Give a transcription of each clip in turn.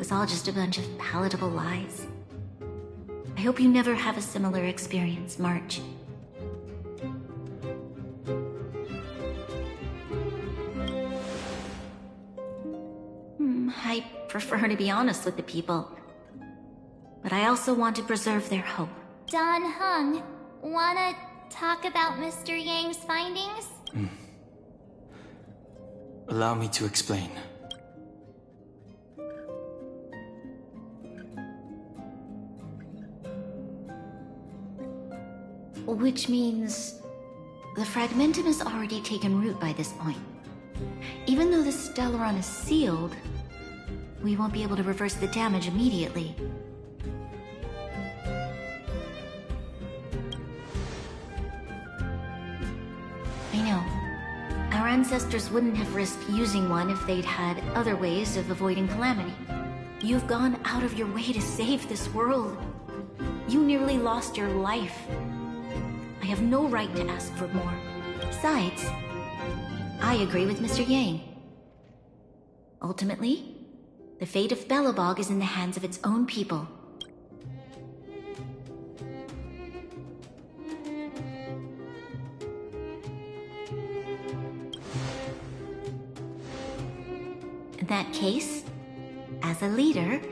was all just a bunch of palatable lies. I hope you never have a similar experience, March. I prefer to be honest with the people, but I also want to preserve their hope. Dan Heng, wanna talk about Mr. Yang's findings? Allow me to explain. Which means the fragmentum has already taken root by this point. Even though the Stellaron is sealed, we won't be able to reverse the damage immediately. I know. Our ancestors wouldn't have risked using one if they'd had other ways of avoiding calamity. You've gone out of your way to save this world. You nearly lost your life. I have no right to ask for more. Besides, I agree with Mr. Yang. Ultimately, the fate of Belobog is in the hands of its own people. In that case, as a leader,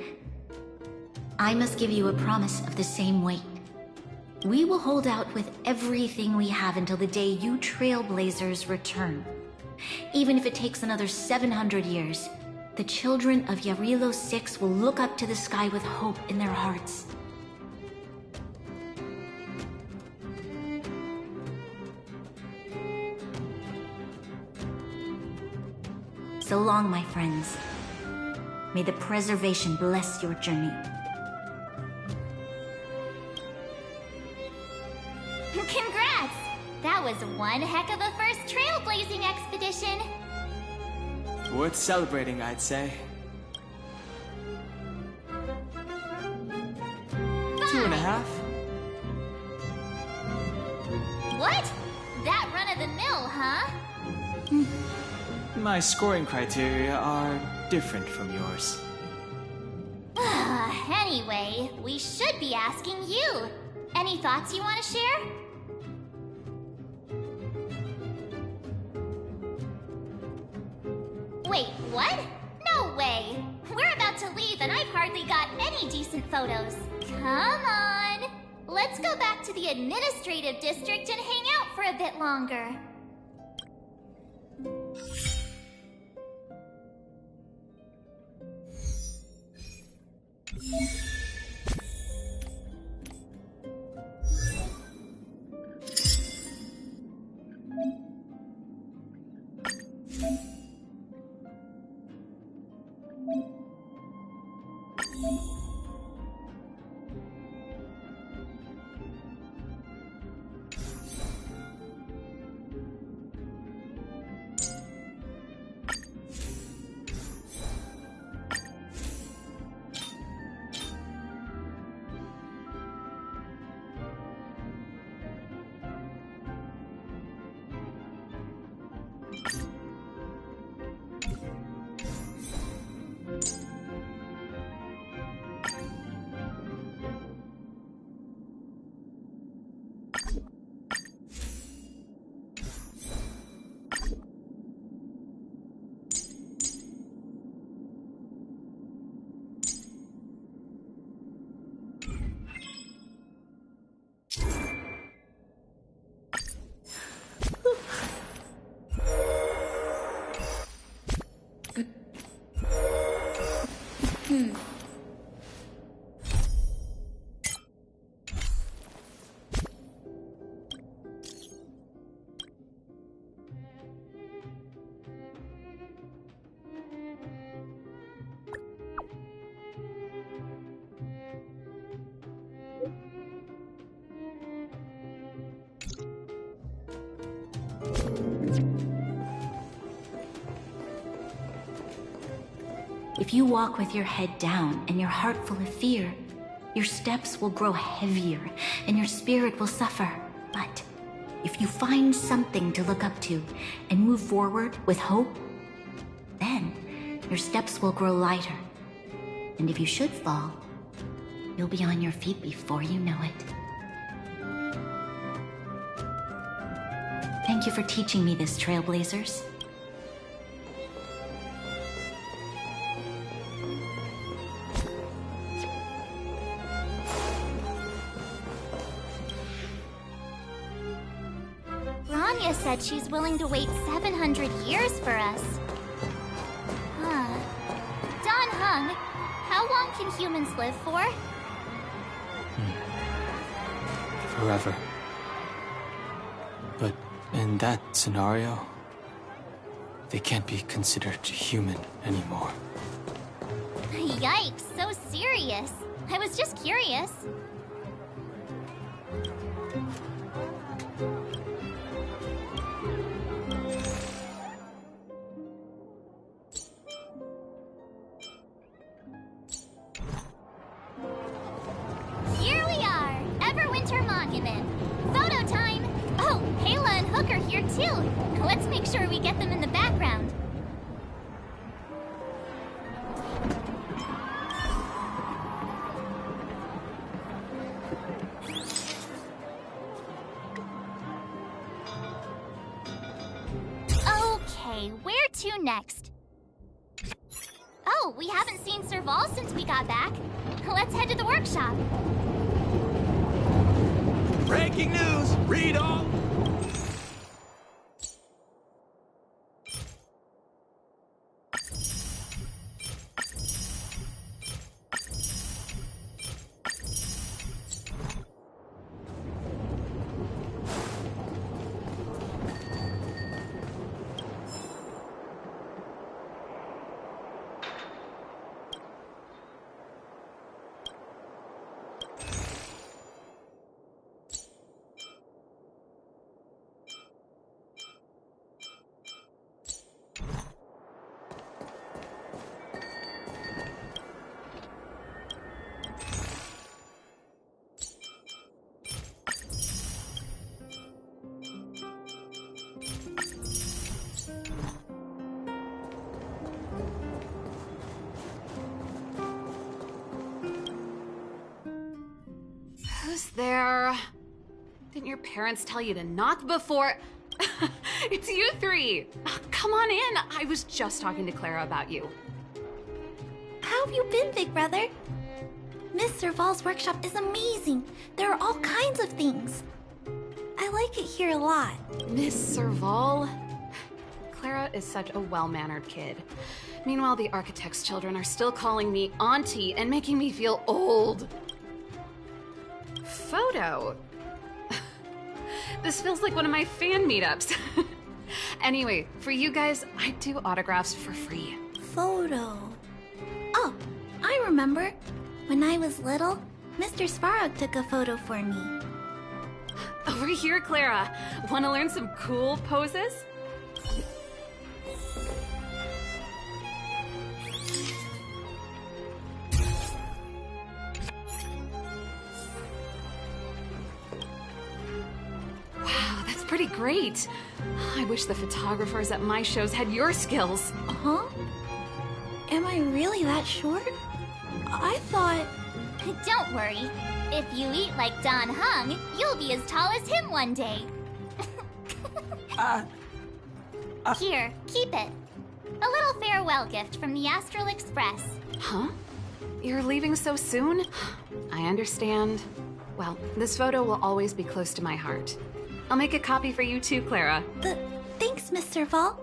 I must give you a promise of the same weight. We will hold out with everything we have until the day you Trailblazers return. Even if it takes another 700 years, the children of Yarilo 6 will look up to the sky with hope in their hearts. So long, my friends. May the preservation bless your journey. Congrats! That was one heck of a first trailblazing expedition. Worth celebrating, I'd say. 2.5. What? That run-of-the-mill, huh? My scoring criteria are different from yours. Anyway, we should be asking you. Any thoughts you want to share? Wait, what? No way! We're about to leave and I've hardly got any decent photos. Come on! Let's go back to the administrative district and hang out for a bit longer. If you walk with your head down and your heart full of fear, your steps will grow heavier and your spirit will suffer. But if you find something to look up to and move forward with hope, then your steps will grow lighter And if you should fall, you'll be on your feet before you know it. Thank you for teaching me this, Trailblazers. Rania said she's willing to wait 700 years for us. Huh. Don Hung, how long can humans live for? Forever. But in that scenario, they can't be considered human anymore. Yikes, so serious. I was just curious. Here we are, Everwinter Monument. Photo time! Oh, Kayla and Hook are here too. Let's make sure we get them in the background. Okay, where to next? Oh, we haven't seen Serval since we got back. Let's head to the workshop. Breaking news! Read all! Who's there? Didn't your parents tell you to knock before? It's you three. Come on in. I was just talking to Clara about you. How have you been, big brother? Miss Serval's workshop is amazing. There are all kinds of things. I like it here a lot. Miss Serval? Clara is such a well-mannered kid. Meanwhile, the architect's children are still calling me auntie and making me feel old. Photo? This feels like one of my fan meetups. Anyway, for you guys, I do autographs for free. Photo. Oh, I remember. When I was little, Mr. Svarog took a photo for me. Over here, Clara. Want to learn some cool poses? Wow, that's pretty great. I wish the photographers at my shows had your skills. Huh? Am I really that short? I thought... Don't worry. If you eat like Don Hung, you'll be as tall as him one day. Here, keep it. A little farewell gift from the Astral Express. Huh? You're leaving so soon? I understand. Well, this photo will always be close to my heart. I'll make a copy for you too, Clara. Thanks, Miss Serval.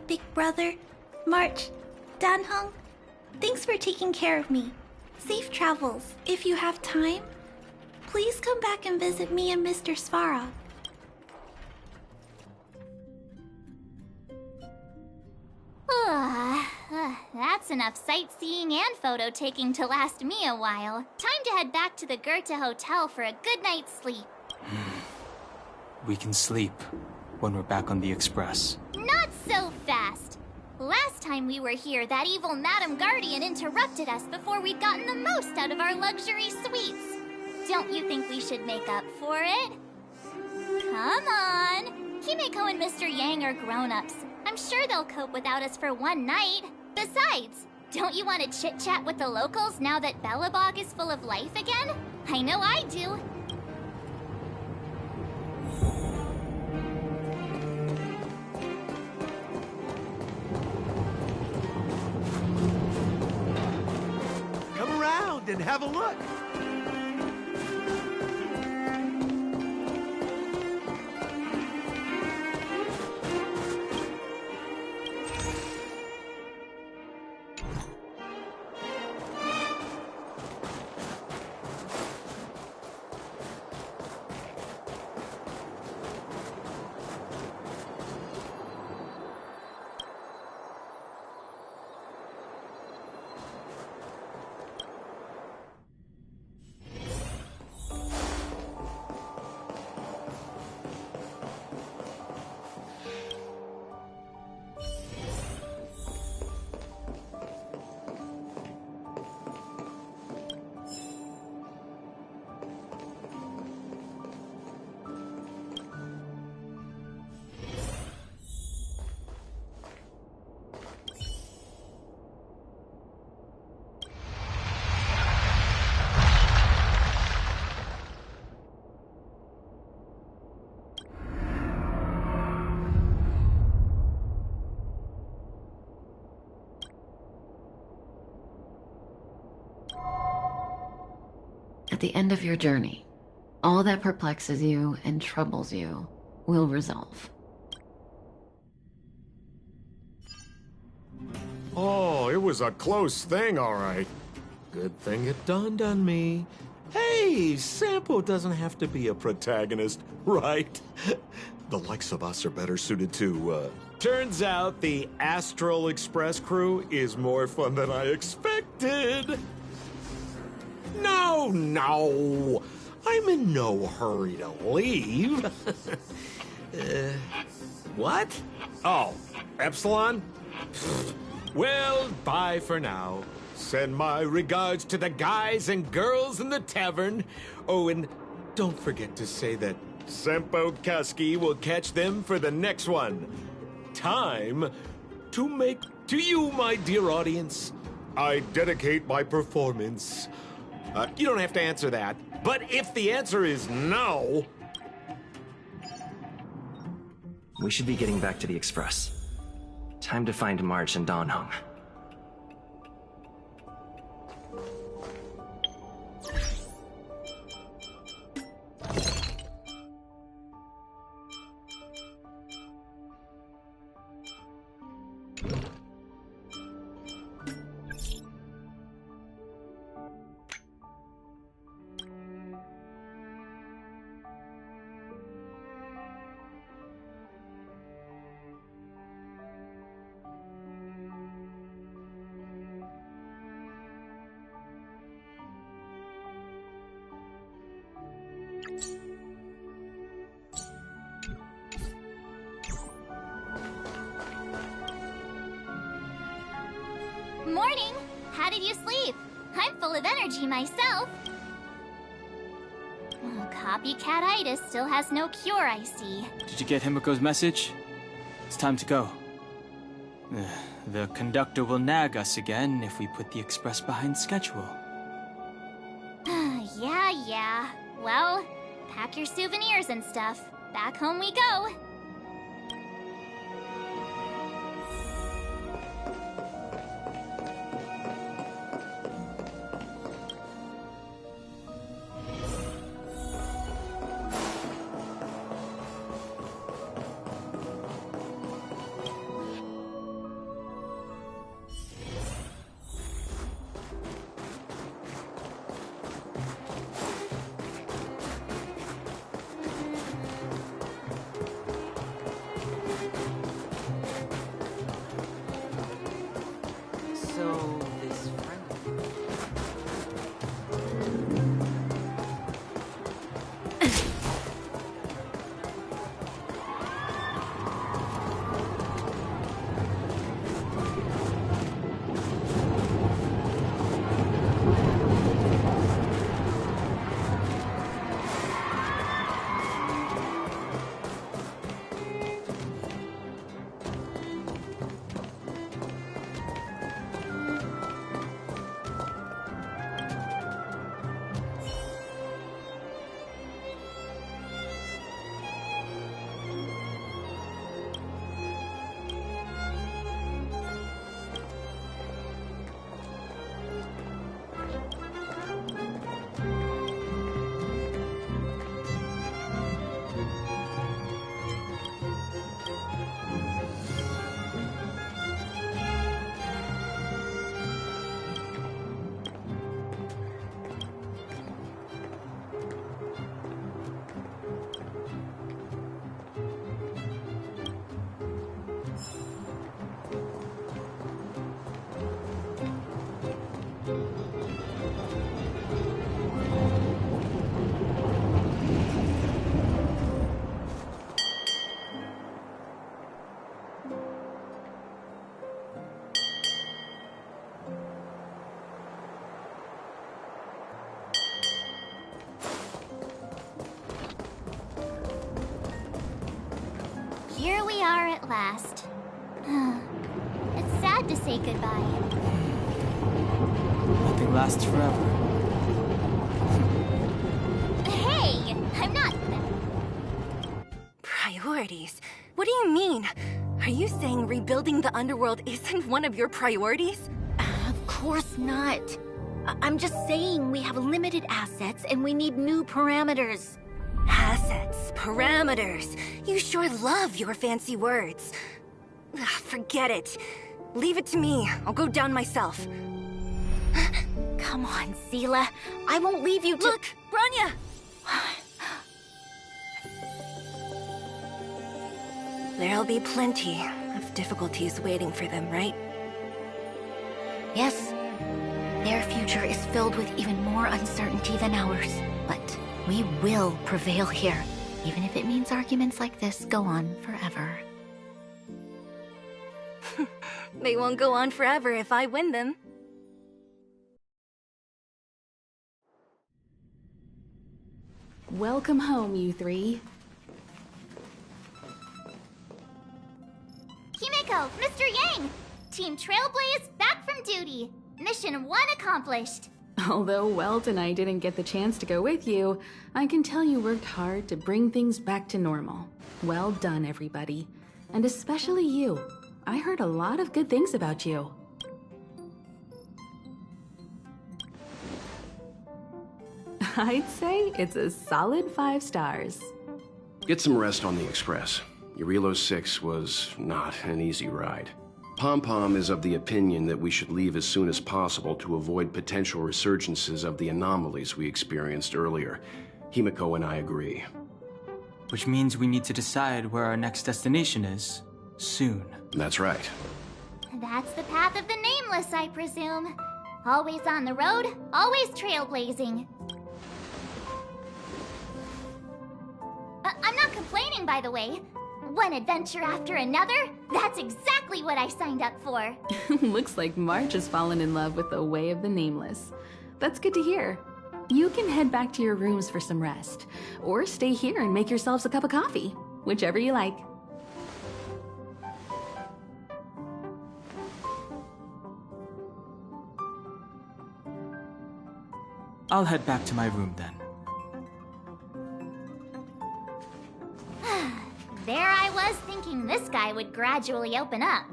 Big brother, March, Dan Hung. Thanks for taking care of me. Safe travels. If you have time, please come back and visit me and Mr. Svarog. That's enough sightseeing and photo taking to last me a while. Time to head back to the Goethe Hotel for a good night's sleep. We can sleep when we're back on the Express. Not so fast! Last time we were here, that evil Madam Guardian interrupted us before we'd gotten the most out of our luxury suites. Don't you think we should make up for it? Come on! Himeko and Mr. Yang are grown-ups. I'm sure they'll cope without us for one night. Besides, Don't you want to chit-chat with the locals now that Belobog is full of life again? I know I do. Come around and have a look. At the end of your journey, all that perplexes you and troubles you will resolve. Oh, it was a close thing, all right. Good thing it dawned on me. Hey, Sampo doesn't have to be a protagonist, right? The likes of us are better suited to, Turns out the Astral Express crew is more fun than I expected. No. I'm in no hurry to leave. What? Oh, Epsilon? Well, bye for now. Send my regards to the guys and girls in the tavern. Oh, and don't forget to say that Sempo Kasky will catch them for the next one. Time to make to you, my dear audience, I dedicate my performance. You don't have to answer that, but if the answer is no... We should be getting back to the Express. Time to find March and Dan Heng. Morning! How did you sleep? I'm full of energy myself. Oh, copycat-itis still has no cure, I see. Did you get Himiko's message? It's time to go. The conductor will nag us again if we put the express behind schedule. Yeah. Well, pack your souvenirs and stuff. Back home we go. at last. It's sad to say goodbye. Nothing lasts forever. Hey! I'm not... Priorities? What do you mean? Are you saying rebuilding the underworld isn't one of your priorities? Of course not. I'm just saying we have limited assets and we need new parameters. Assets, parameters. You sure love your fancy words. Ugh, forget it. Leave it to me. I'll go down myself. Come on, Seele. I won't leave you to— Look, Bronya! There'll be plenty of difficulties waiting for them, right? Yes. Their future is filled with even more uncertainty than ours. But we will prevail here, even if it means arguments like this go on forever. They won't go on forever if I win them. Welcome home, you three. Himeko, Mr. Yang! Team Trailblaze back from duty. Mission 1 accomplished. Although Welt and I didn't get the chance to go with you, I can tell you worked hard to bring things back to normal. Well done, everybody. And especially you. I heard a lot of good things about you. I'd say it's a solid 5 stars. Get some rest on the Express. Eurilo 6 was not an easy ride. Pom-Pom is of the opinion that we should leave as soon as possible to avoid potential resurgences of the anomalies we experienced earlier. Himeko and I agree. Which means we need to decide where our next destination is, soon. That's right. That's the path of the Nameless, I presume. Always on the road, always trailblazing. I'm not complaining, by the way. One adventure after another, that's exactly what I signed up for. Looks like March has fallen in love with the Way of the Nameless. That's good to hear. You can head back to your rooms for some rest, or stay here and make yourselves a cup of coffee, whichever you like. I'll head back to my room then. There I was thinking this guy would gradually open up.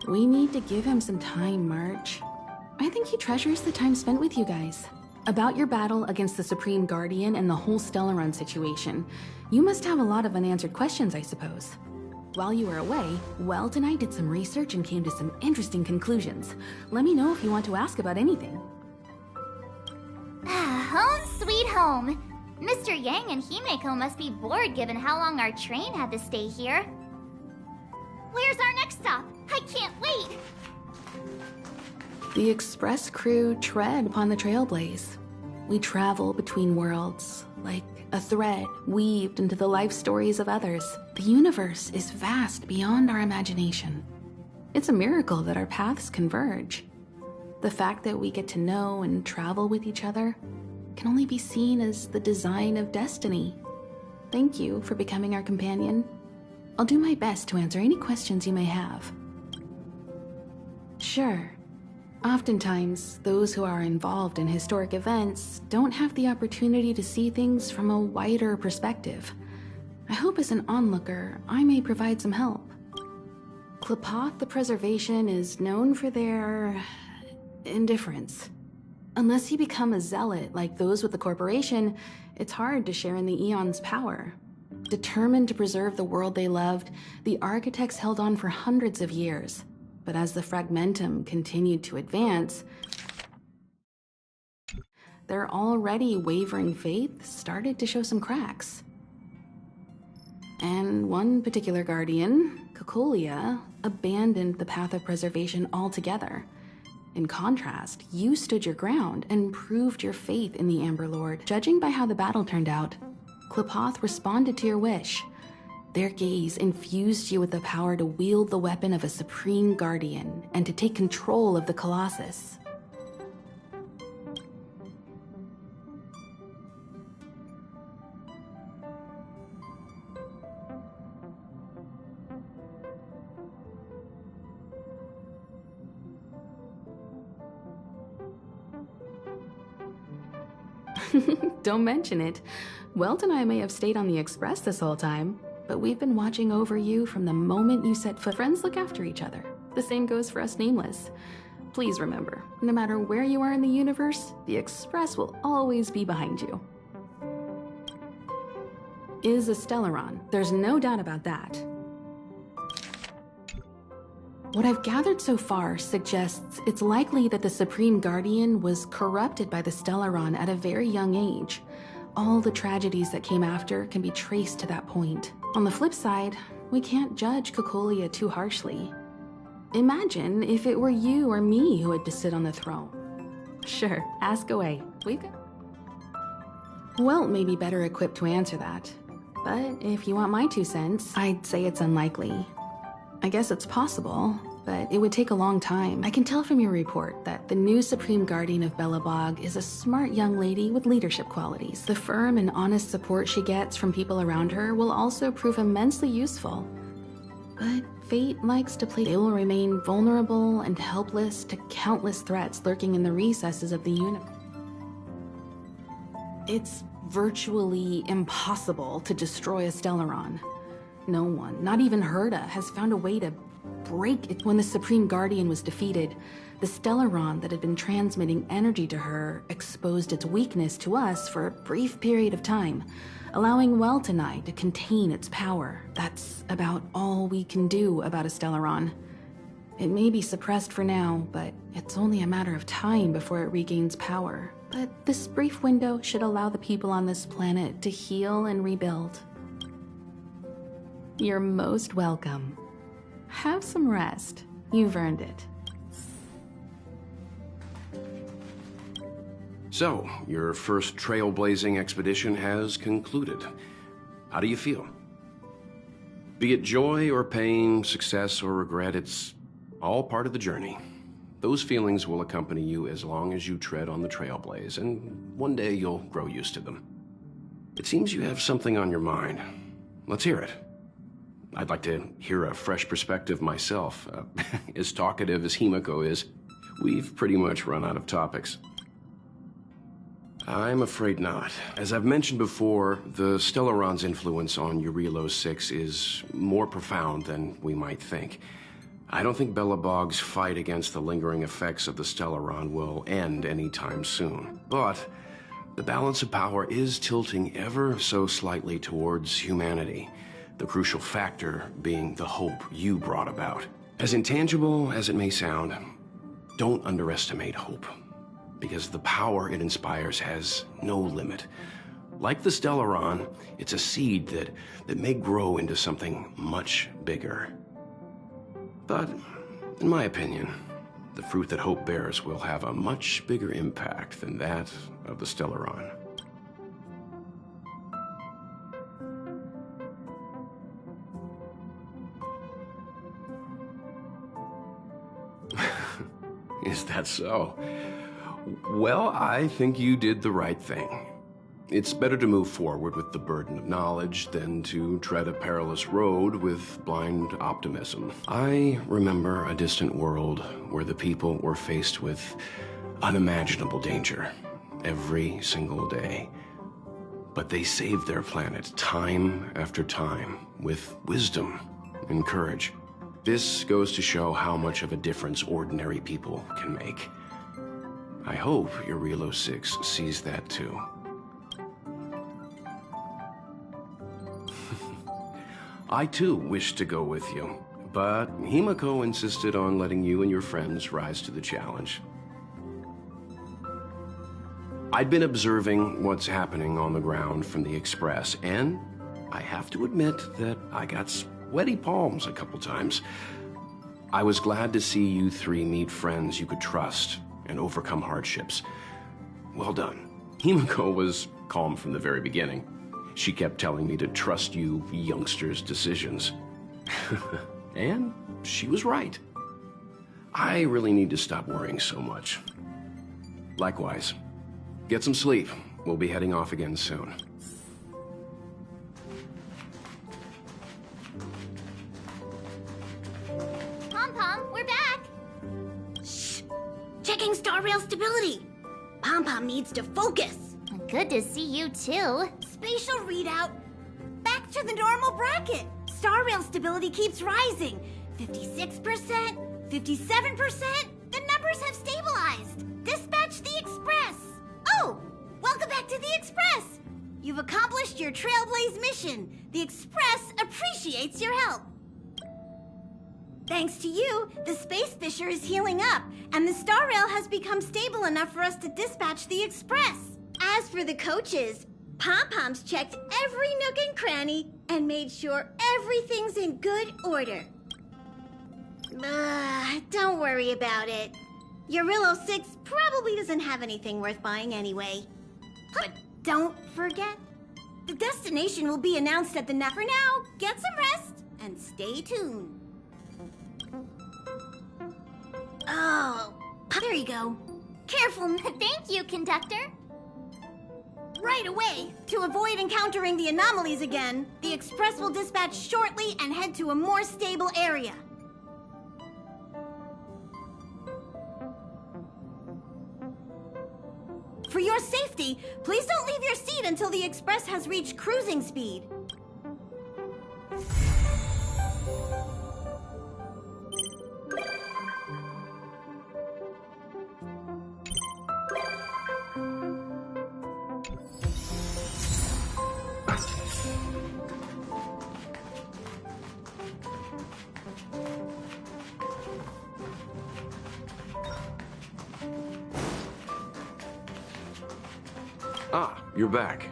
We need to give him some time, March. I think he treasures the time spent with you guys. About your battle against the Supreme Guardian and the whole Stellaron situation, you must have a lot of unanswered questions, I suppose. While you were away, Welt and I did some research and came to some interesting conclusions. Let me know if you want to ask about anything. Home sweet home. Mr. Yang and Himeko must be bored given how long our train had to stay here. Where's our next stop? I can't wait! The Express crew tread upon the Trailblaze. We travel between worlds, like a thread weaved into the life stories of others. The universe is vast beyond our imagination. It's a miracle that our paths converge. The fact that we get to know and travel with each other can only be seen as the design of destiny. Thank you for becoming our companion. I'll do my best to answer any questions you may have. Sure. Oftentimes, those who are involved in historic events don't have the opportunity to see things from a wider perspective. I hope as an onlooker, I may provide some help. Qlipoth the Preservation is known for their indifference. Unless you become a zealot like those with the corporation, it's hard to share in the Aeon's power. Determined to preserve the world they loved, the architects held on for hundreds of years. But as the Fragmentum continued to advance, their already wavering faith started to show some cracks. And one particular guardian, Cocolia, abandoned the path of preservation altogether. In contrast, you stood your ground and proved your faith in the Amber Lord. Judging by how the battle turned out, Qlipoth responded to your wish. Their gaze infused you with the power to wield the weapon of a Supreme Guardian and to take control of the Colossus. Don't mention it. Welt and I may have stayed on the Express this whole time, but we've been watching over you from the moment you set foot. Friends look after each other. The same goes for us Nameless. Please remember, no matter where you are in the universe, the Express will always be behind you. Is a Stellaron. There's no doubt about that. What I've gathered so far suggests it's likely that the Supreme Guardian was corrupted by the Stellaron at a very young age. All the tragedies that came after can be traced to that point. On the flip side, we can't judge Cocolia too harshly. Imagine if it were you or me who had to sit on the throne. Sure, ask away. We've got... Welt may be better equipped to answer that. But if you want my 2 cents, I'd say it's unlikely. I guess it's possible, but it would take a long time. I can tell from your report that the new Supreme Guardian of Belobog is a smart young lady with leadership qualities. The firm and honest support she gets from people around her will also prove immensely useful. But fate likes to play. They will remain vulnerable and helpless to countless threats lurking in the recesses of the universe. It's virtually impossible to destroy a Stellaron. No one, not even Herta, has found a way to break it. When the Supreme Guardian was defeated, the Stellaron that had been transmitting energy to her exposed its weakness to us for a brief period of time, allowing Welt and I to contain its power. That's about all we can do about a Stellaron. It may be suppressed for now, but it's only a matter of time before it regains power. But this brief window should allow the people on this planet to heal and rebuild. You're most welcome. Have some rest. You've earned it. So, your first trailblazing expedition has concluded. How do you feel? Be it joy or pain, success or regret, it's all part of the journey. Those feelings will accompany you as long as you tread on the trailblaze, and one day you'll grow used to them. It seems you have something on your mind. Let's hear it. I'd like to hear a fresh perspective myself. As talkative as Himiko is, we've pretty much run out of topics. I'm afraid not. As I've mentioned before, the Stellaron's influence on Eurilo 6 is more profound than we might think. I don't think Belobog's fight against the lingering effects of the Stellaron will end anytime soon. But the balance of power is tilting ever so slightly towards humanity, the crucial factor being the hope you brought about. As intangible as it may sound, don't underestimate hope, because the power it inspires has no limit. Like the Stellaron, it's a seed that may grow into something much bigger. But, in my opinion, the fruit that hope bears will have a much bigger impact than that of the Stellaron. Is that so? Well, I think you did the right thing. It's better to move forward with the burden of knowledge than to tread a perilous road with blind optimism. I remember a distant world where the people were faced with unimaginable danger every single day. But they saved their planet time after time with wisdom and courage. This goes to show how much of a difference ordinary people can make. I hope Eurilo 6 sees that too. I too wished to go with you, but Himiko insisted on letting you and your friends rise to the challenge. I'd been observing what's happening on the ground from the Express, and I have to admit that I got sweaty palms a couple times. I was glad to see you three meet friends you could trust and overcome hardships. Well done. Himiko was calm from the very beginning. She kept telling me to trust you youngsters' decisions. And she was right. I really need to stop worrying so much. Likewise. Get some sleep. We'll be heading off again soon. Pom-Pom, we're back! Shh! Checking star rail stability! Pom-Pom needs to focus! Good to see you too. Spatial readout. Back to the normal bracket. Star rail stability keeps rising. 56%, 57%. The numbers have stabilized. Dispatch the Express. Oh, welcome back to the Express. You've accomplished your Trailblaze mission. The Express appreciates your help. Thanks to you, the Space Fisher is healing up, and the Star Rail has become stable enough for us to dispatch the Express. As for the coaches, Pom-Pom's checked every nook and cranny and made sure everything's in good order. Don't worry about it. Eurillo 6 probably doesn't have anything worth buying anyway. But don't forget, the destination will be announced at the net. For now, get some rest and stay tuned. Oh, there you go. Careful. Thank you, Conductor. Right away. To avoid encountering the anomalies again, the Express will dispatch shortly and head to a more stable area. For your safety, please don't leave your seat until the Express has reached cruising speed. Ah, you're back.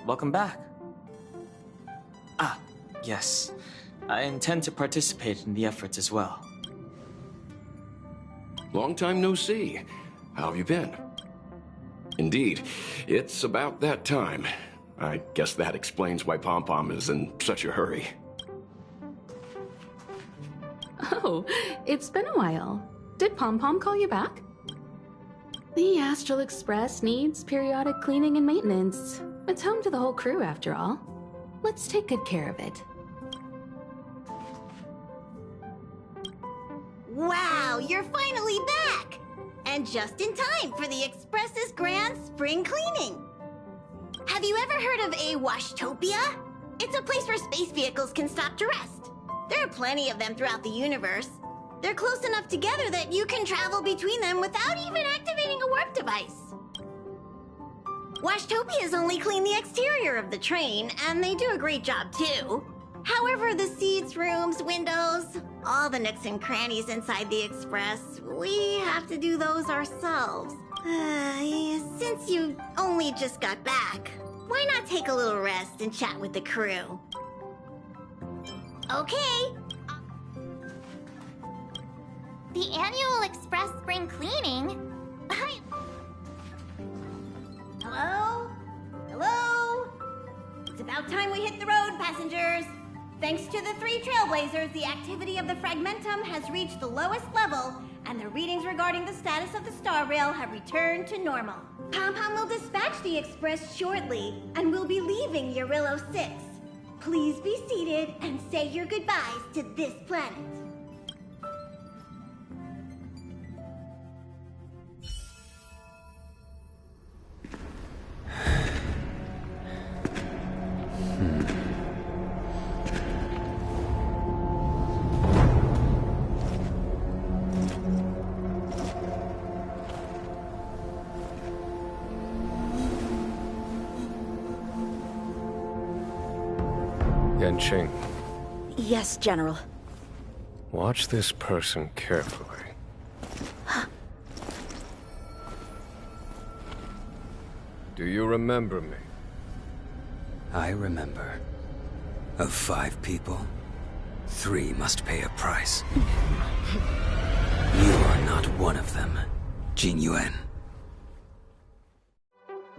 Welcome back. Ah, yes. I intend to participate in the efforts as well. Long time no see. How have you been? Indeed, it's about that time. I guess that explains why Pom-Pom is in such a hurry. Oh, it's been a while. Did Pom-Pom call you back? The Astral Express needs periodic cleaning and maintenance. It's home to the whole crew, after all. Let's take good care of it. Wow, you're finally back! And just in time for the Express's grand spring cleaning. Have you ever heard of a Washtopia? It's a place where space vehicles can stop to rest. There are plenty of them throughout the universe. They're close enough together that you can travel between them without even activating a warp device. Washtopias only clean the exterior of the train, and they do a great job too. However, the seats, rooms, windows, all the nooks and crannies inside the Express, we have to do those ourselves. Since you only just got back, why not take a little rest and chat with the crew? Okay. The annual Express spring cleaning? Hello? Hello? It's about time we hit the road, passengers. Thanks to the 3 Trailblazers, the activity of the Fragmentum has reached the lowest level, and the readings regarding the status of the Star Rail have returned to normal. Pom-Pom will dispatch the Express shortly, and we'll be leaving Eurillo 6. Please be seated and say your goodbyes to this planet. Yanqing. Yes, General. Watch this person carefully. Do you remember me? I remember. Of 5 people, 3 must pay a price. You are not one of them, Jing Yuan.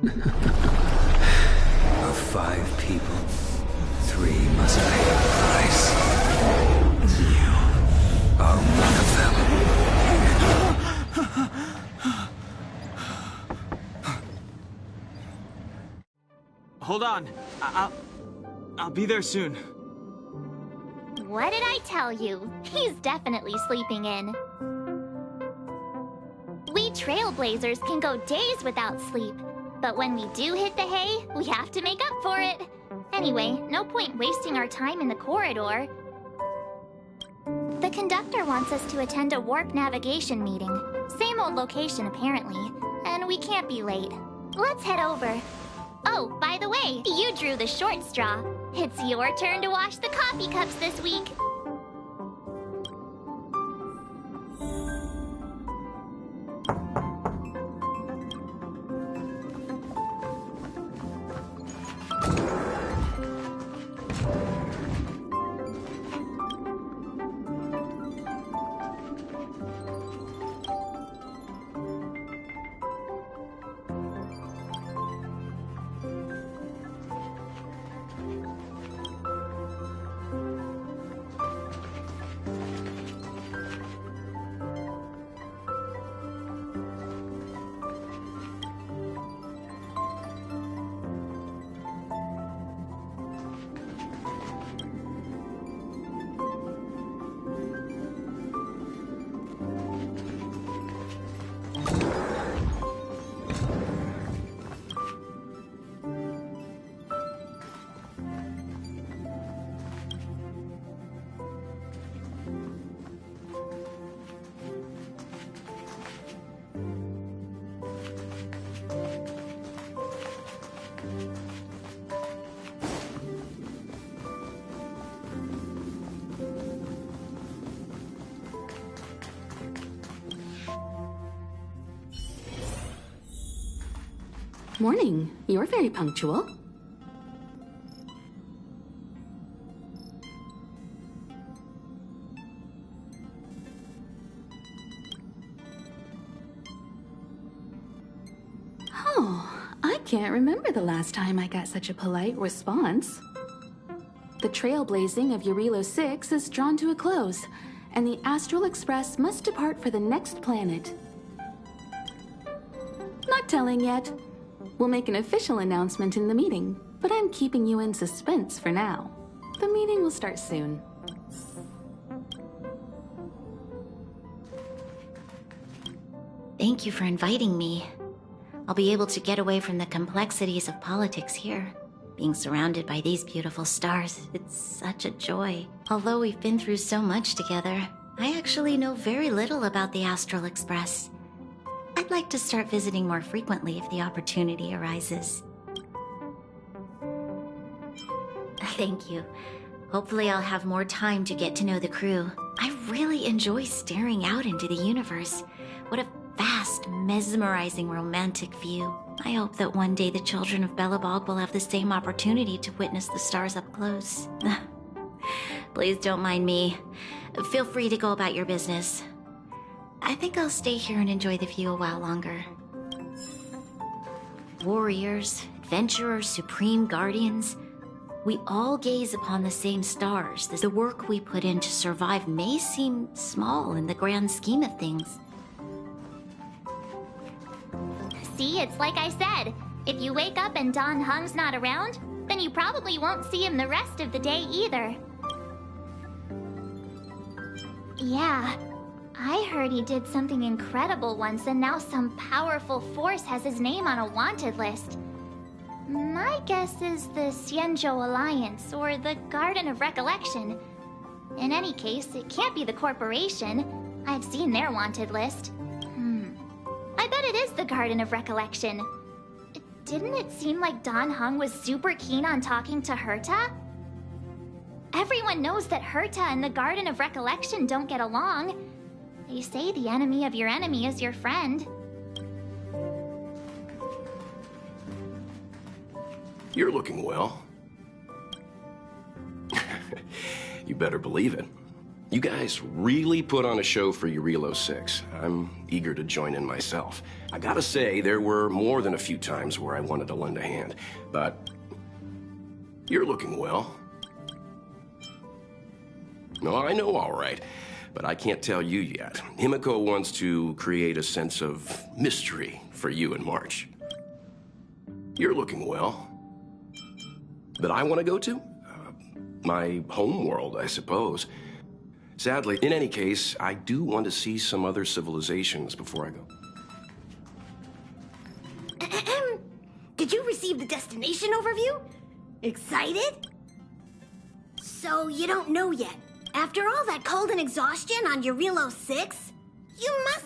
Of 5 people, 3 must pay a price. You are one of them. Hold on. I'll be there soon. What did I tell you? He's definitely sleeping in. trailblazers can go days without sleep. But when we do hit the hay, we have to make up for it. Anyway, no point wasting our time in the corridor. The conductor wants us to attend a warp navigation meeting. Same old location, apparently. And we can't be late. Let's head over. Oh, by the way, you drew the short straw. It's your turn to wash the coffee cups this week. Morning. You're very punctual. Oh, I can't remember the last time I got such a polite response. The trailblazing of Eurilo 6 is drawn to a close, and the Astral Express must depart for the next planet. Not telling yet. We'll make an official announcement in the meeting, but I'm keeping you in suspense for now. The meeting will start soon. Thank you for inviting me. I'll be able to get away from the complexities of politics here. Being surrounded by these beautiful stars, it's such a joy. Although we've been through so much together, I actually know very little about the Astral Express. I'd like to start visiting more frequently if the opportunity arises. Thank you. Hopefully I'll have more time to get to know the crew. I really enjoy staring out into the universe. What a vast, mesmerizing, romantic view. I hope that one day the children of Belobog will have the same opportunity to witness the stars up close. Please don't mind me. Feel free to go about your business. I think I'll stay here and enjoy the view a while longer. Warriors, adventurers, supreme guardians. We all gaze upon the same stars. The work we put in to survive may seem small in the grand scheme of things. See, it's like I said. If you wake up and Dan Heng's not around, then you probably won't see him the rest of the day either. Yeah, I heard he did something incredible once, and now some powerful force has his name on a wanted list. My guess is the Xianzhou Alliance, or the Garden of Recollection. In any case, it can't be the corporation. I've seen their wanted list. I bet it is the Garden of Recollection. Didn't it seem like Dan Heng was super keen on talking to Herta? Everyone knows that Herta and the Garden of Recollection don't get along. They say the enemy of your enemy is your friend. You're looking well. You better believe it. You guys really put on a show for Eurilo 6. I'm eager to join in myself. I gotta say, there were more than a few times where I wanted to lend a hand, but you're looking well. No, I know, all right, but I can't tell you yet. Himiko wants to create a sense of mystery for you in March. You're looking well. That I want to go to? My home world, I suppose. Sadly, in any case, I do want to see some other civilizations before I go. the destination overview? Excited? So you don't know yet. After all that cold and exhaustion on Eurilo 6, you must...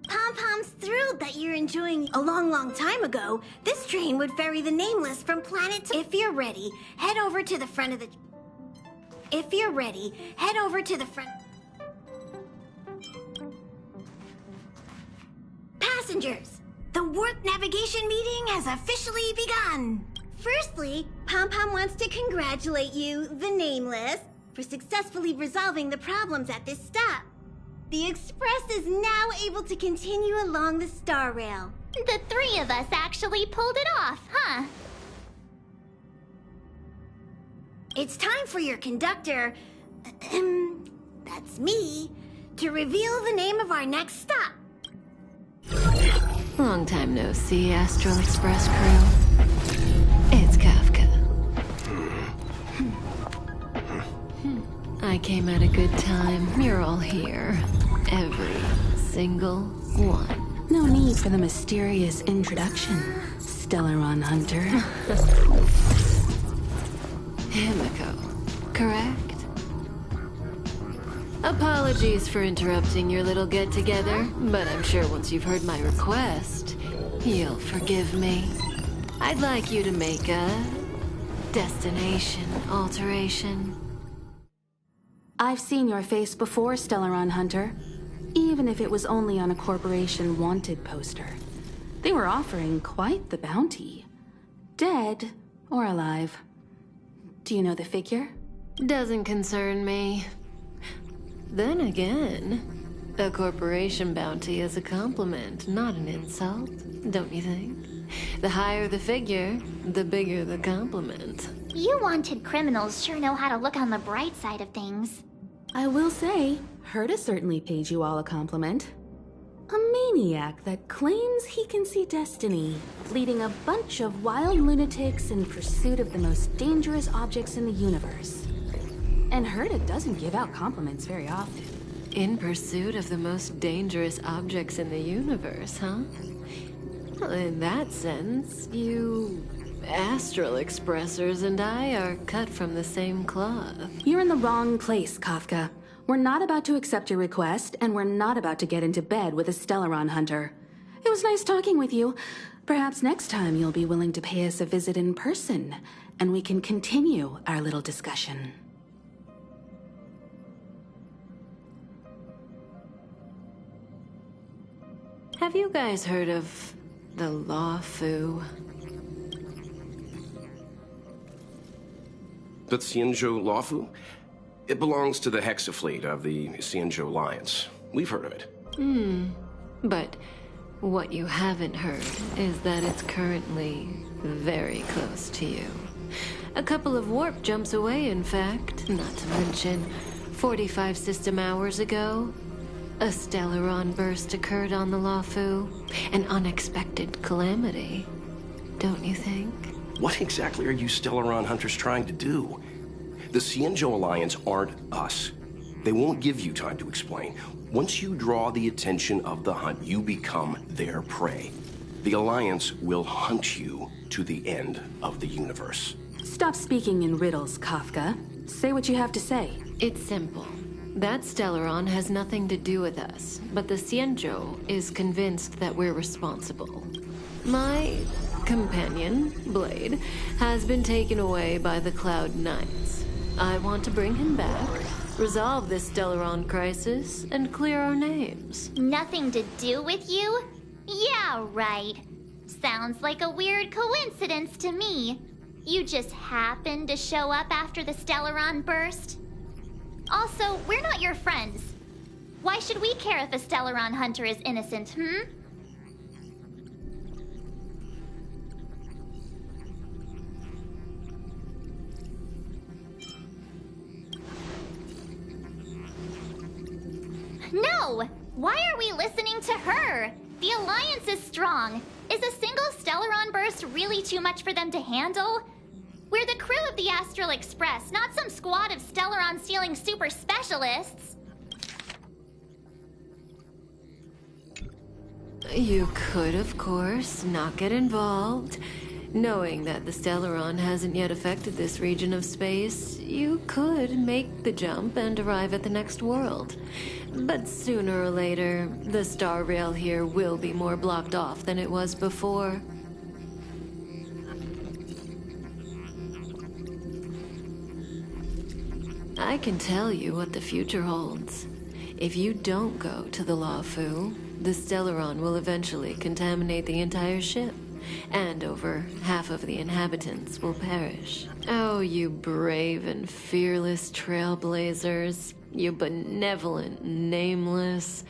Pom-Pom's thrilled that you're enjoying a long time ago. This train would ferry the Nameless from planet to... If you're ready, head over to the front of the... If you're ready, head over to the front... Passengers, the warp navigation meeting has officially begun. Firstly, Pom-Pom wants to congratulate you, the Nameless, for successfully resolving the problems at this stop. The Express is now able to continue along the Star Rail. The three of us actually pulled it off, huh? It's time for your conductor, that's me, to reveal the name of our next stop. Long time no see, Astral Express crew. It's Kafka. I came at a good time. You're all here. Every single one. No need for the mysterious introduction, Stellaron Hunter. Himiko, correct? Apologies for interrupting your little get-together, but I'm sure once you've heard my request, you'll forgive me. I'd like you to make a destination alteration. I've seen your face before, Stellaron Hunter. Even if it was only on a corporation wanted poster. They were offering quite the bounty. Dead or alive. Do you know the figure? Doesn't concern me. Then again, a corporation bounty is a compliment, not an insult, don't you think? The higher the figure, the bigger the compliment. You wanted criminals sure know how to look on the bright side of things. I will say, Herta certainly paid you all a compliment. A maniac that claims he can see destiny, leading a bunch of wild lunatics in pursuit of the most dangerous objects in the universe. And Herta doesn't give out compliments very often. In pursuit of the most dangerous objects in the universe, huh? Well, in that sense, you Astral Expressers and I are cut from the same cloth. You're in the wrong place, Kafka. We're not about to accept your request, and we're not about to get into bed with a Stellaron Hunter. It was nice talking with you. Perhaps next time you'll be willing to pay us a visit in person, and we can continue our little discussion. Have you guys heard of the Luofu? The Xianzhou Luofu? It belongs to the Hexafleet of the Xianzhou Alliance. We've heard of it. But what you haven't heard is that it's currently very close to you. A couple of warp jumps away, in fact. Not to mention, 45 system hours ago, a Stellaron burst occurred on the Luofu. An unexpected calamity, don't you think? What exactly are you Stellaron Hunters trying to do? The Xianzhou Alliance aren't us. They won't give you time to explain. Once you draw the attention of the hunt, you become their prey. The Alliance will hunt you to the end of the universe. Stop speaking in riddles, Kafka. Say what you have to say. It's simple. That Stellaron has nothing to do with us, but the Xianzhou is convinced that we're responsible. My companion, Blade, has been taken away by the Cloud Knights. I want to bring him back, resolve this Stellaron crisis, and clear our names. Nothing to do with you? Yeah, right. Sounds like a weird coincidence to me. You just happened to show up after the Stellaron burst? Also, we're not your friends. Why should we care if a Stellaron Hunter is innocent, No! Why are we listening to her? The Alliance is strong. Is a single Stellaron burst really too much for them to handle? We're the crew of the Astral Express, not some squad of Stellaron-stealing super specialists. You could, of course, not get involved. Knowing that the Stellaron hasn't yet affected this region of space, you could make the jump and arrive at the next world. But sooner or later, the star rail here will be more blocked off than it was before. I can tell you what the future holds. If you don't go to the Luofu, the Stellaron will eventually contaminate the entire ship, and over half of the inhabitants will perish. Oh, you brave and fearless trailblazers, you benevolent nameless.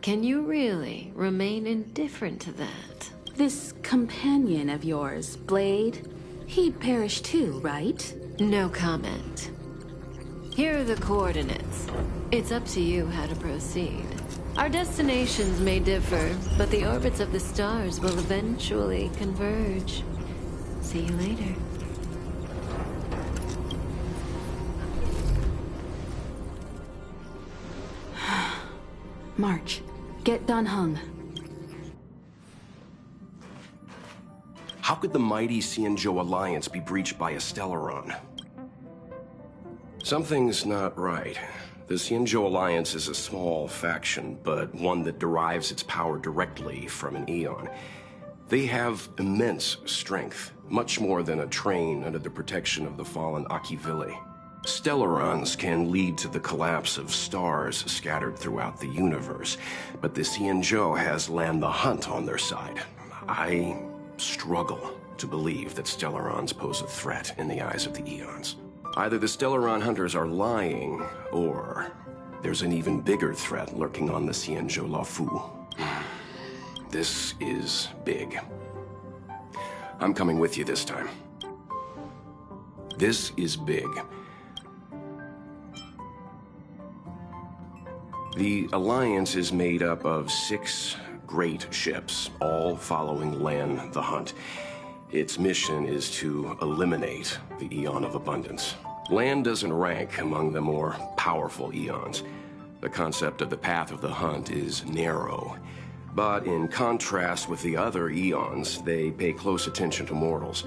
Can you really remain indifferent to that? This companion of yours, Blade, he'd perish too, right? No comment. Here are the coordinates. It's up to you how to proceed. Our destinations may differ, but the orbits of the stars will eventually converge. See you later. March, get Dan Heng. How could the mighty Xianzhou Alliance be breached by a Stellaron? Something's not right. The Xianzhou Alliance is a small faction, but one that derives its power directly from an Aeon. They have immense strength, much more than a train under the protection of the fallen Akivili. Stellarons can lead to the collapse of stars scattered throughout the universe, but the Xianzhou has Lan the Hunt on their side. I struggle to believe that Stellarons pose a threat in the eyes of the Aeons. Either the Stellaron hunters are lying, or there's an even bigger threat lurking on the Xianzhou Luofu. This is big. I'm coming with you this time. This is big. The Alliance is made up of 6 great ships, all following Lan the Hunt. Its mission is to eliminate the Aeon of Abundance. Lan doesn't rank among the more powerful Aeons. The concept of the Path of the Hunt is narrow. But in contrast with the other Aeons, they pay close attention to mortals.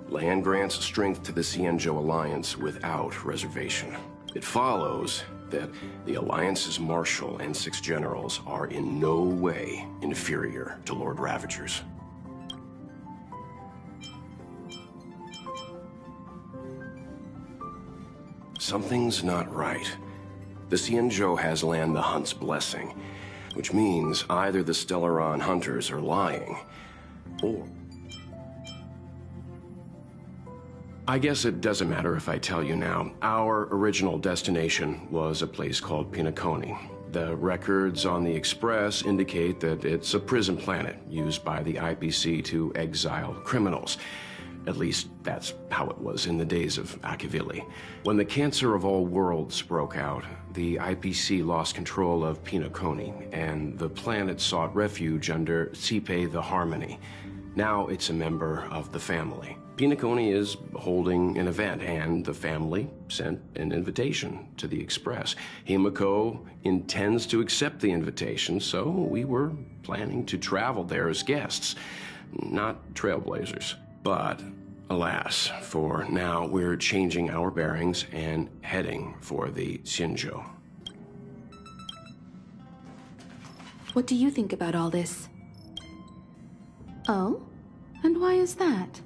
Lan grants strength to the Xianzhou Alliance without reservation. It follows that the Alliance's Marshal and 6 generals are in no way inferior to Lord Ravagers. Something's not right. The Xianzhou has Lan the Hunt's blessing, which means either the Stellaron hunters are lying, or... I guess it doesn't matter if I tell you now. Our original destination was a place called Pinaconi. The records on the Express indicate that it's a prison planet used by the IPC to exile criminals. At least, that's how it was in the days of Akivili. When the Cancer of All Worlds broke out, the IPC lost control of Pinaconi, and the planet sought refuge under Cipe the Harmony. Now it's a member of the family. Pinaconi is holding an event, and the family sent an invitation to the Express. Himiko intends to accept the invitation, so we were planning to travel there as guests, not trailblazers. But, alas, for now we're changing our bearings and heading for the Xianzhou. What do you think about all this? Oh? And why is that?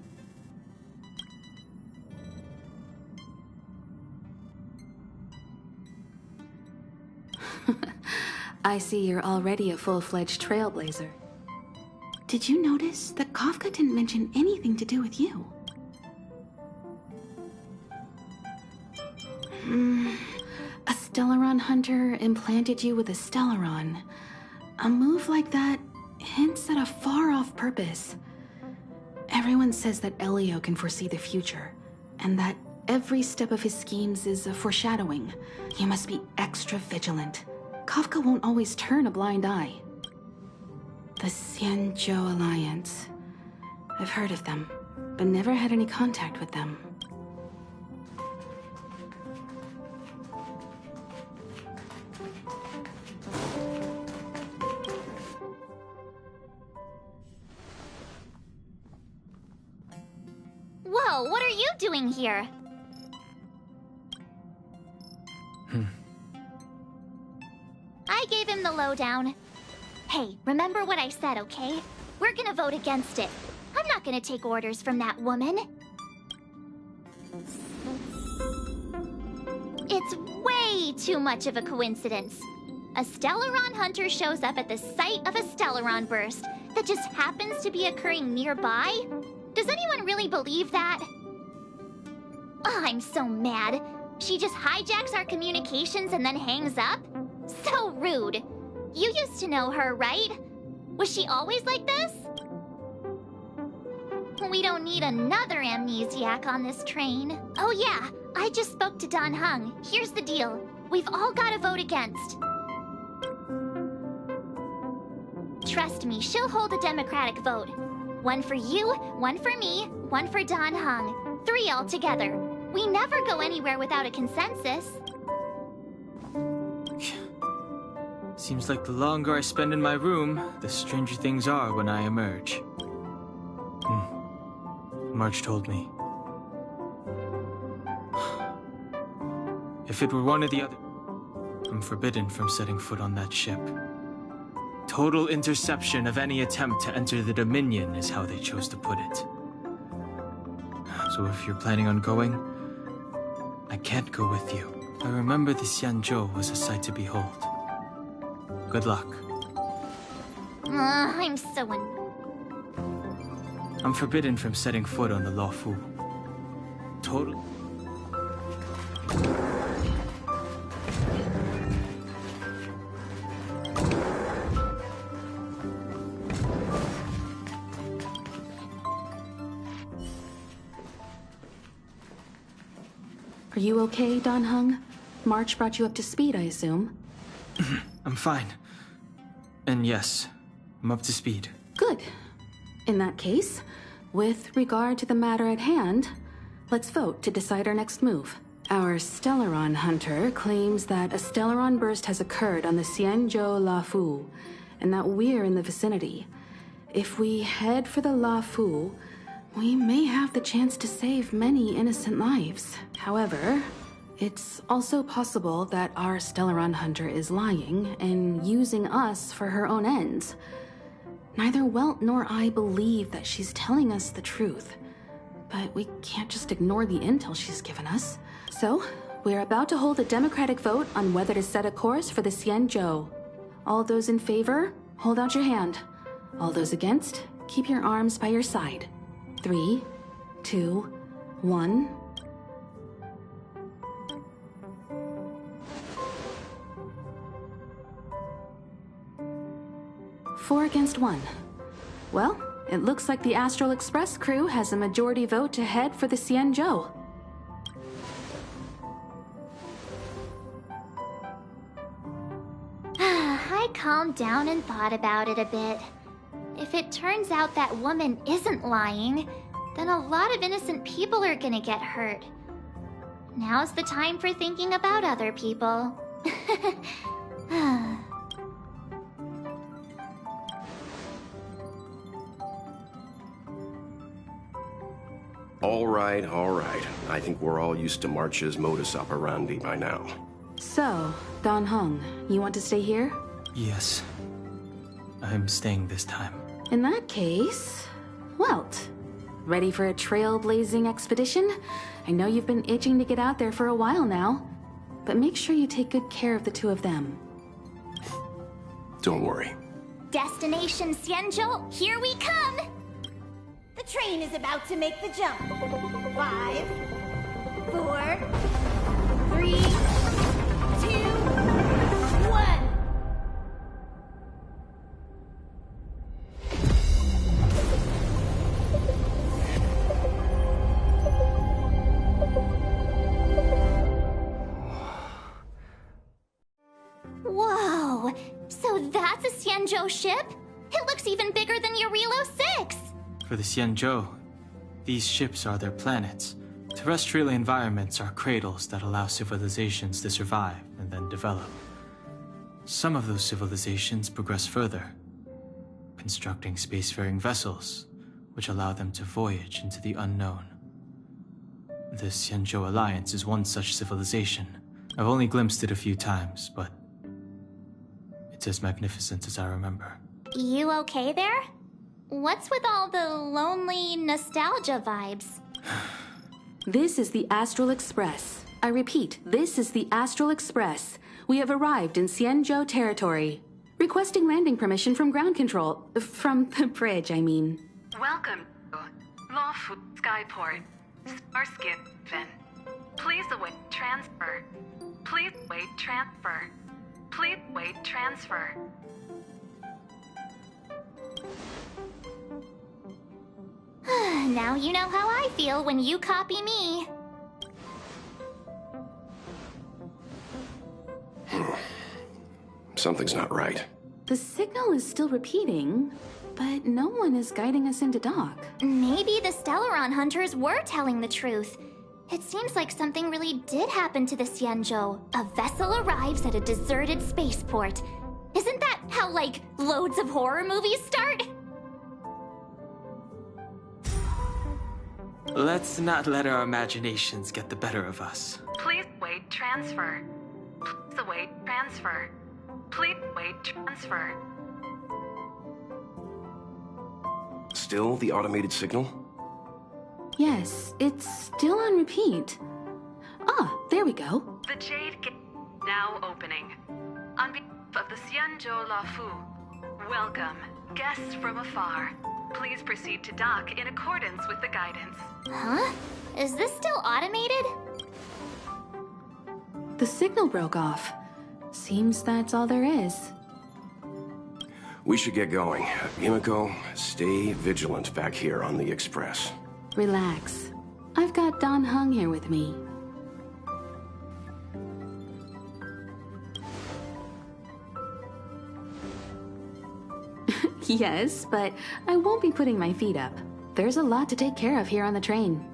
I see you're already a full-fledged trailblazer. Did you notice that Kafka didn't mention anything to do with you? A Stellaron hunter implanted you with a Stellaron. A move like that hints at a far-off purpose. Everyone says that Elio can foresee the future, and that every step of his schemes is a foreshadowing. You must be extra vigilant. Kafka won't always turn a blind eye. The Xianzhou Alliance. I've heard of them, but never had any contact with them. Whoa, what are you doing here? I gave him the lowdown. Hey, remember what I said, okay? We're gonna vote against it. I'm not gonna take orders from that woman. It's way too much of a coincidence. A Stellaron hunter shows up at the site of a Stellaron burst that just happens to be occurring nearby? Does anyone really believe that? Oh, I'm so mad. She just hijacks our communications and then hangs up? So rude. You used to know her, right? Was she always like this? We don't need another amnesiac on this train. Oh yeah, I just spoke to Dan Heng. Here's the deal. We've all got to vote against. Trust me, she'll hold a democratic vote. One for you, one for me, one for Dan Heng. 3 altogether. We never go anywhere without a consensus. Seems like the longer I spend in my room, the stranger things are when I emerge. March told me. If it were one or the other, I'm forbidden from setting foot on that ship. Total interception of any attempt to enter the Dominion is how they chose to put it. So if you're planning on going, I can't go with you. I remember the Xianzhou was a sight to behold. Good luck. I'm so I'm forbidden from setting foot on the Luofu. Total. Are you okay, Dan Heng? March brought you up to speed, I assume? I'm fine. And yes, I'm up to speed. Good. In that case, with regard to the matter at hand, let's vote to decide our next move. Our Stellaron hunter claims that a Stellaron burst has occurred on the Xianzhou Luofu, and that we're in the vicinity. If we head for the Luofu, we may have the chance to save many innocent lives. However, it's also possible that our Stellaron hunter is lying and using us for her own ends. Neither Welt nor I believe that she's telling us the truth, but we can't just ignore the intel she's given us. So, we're about to hold a democratic vote on whether to set a course for the Xianzhou. All those in favor, hold out your hand. All those against, keep your arms by your side. 3, 2, 1... 4 against 1. Well, it looks like the Astral Express crew has a majority vote to head for the Xianzhou. I calmed down and thought about it a bit. If it turns out that woman isn't lying, then a lot of innocent people are gonna get hurt. Now's the time for thinking about other people. All right. I think we're all used to March's modus operandi by now. So, Dan Heng, you want to stay here? Yes. I'm staying this time. In that case, Welt, ready for a trailblazing expedition? I know you've been itching to get out there for a while now, but make sure you take good care of the two of them. Don't worry. Destination Xianzhou, here we come! The train is about to make the jump. 5, 4, 3, 2, 1. Whoa! So that's a Xianzhou ship? It looks even bigger than Eurilo 6! For the Xianzhou, these ships are their planets. Terrestrial environments are cradles that allow civilizations to survive and then develop. Some of those civilizations progress further, constructing spacefaring vessels, which allow them to voyage into the unknown. The Xianzhou Alliance is one such civilization. I've only glimpsed it a few times, but it's as magnificent as I remember. You okay there? What's with all the lonely nostalgia vibes? This is the Astral Express. I repeat, this is the Astral Express. We have arrived in Xianzhou territory. Requesting landing permission from ground control. From the bridge, I mean. Welcome to Luofu Skyport. Starskin. Please await transfer. Please wait transfer. Please wait transfer. Now you know how I feel when you copy me. Something's not right. The signal is still repeating, but no one is guiding us into dock. Maybe the Stellaron hunters were telling the truth. It seems like something really did happen to the Xianzhou. A vessel arrives at a deserted spaceport. Isn't that how, like, loads of horror movies start? Let's not let our imaginations get the better of us. Please wait transfer. Please await transfer. Please wait transfer. Still the automated signal? Yes, it's still on repeat. Ah, there we go. The Jade Gate now opening. On behalf of the Xianzhou Luofu, welcome, guests from afar. Please proceed to dock in accordance with the guidance. Huh? Is this still automated? The signal broke off. Seems that's all there is. We should get going. Himiko, stay vigilant back here on the Express. Relax. I've got Dan Heng here with me. Yes, but I won't be putting my feet up. There's a lot to take care of here on the train.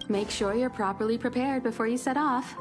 Make sure you're properly prepared before you set off.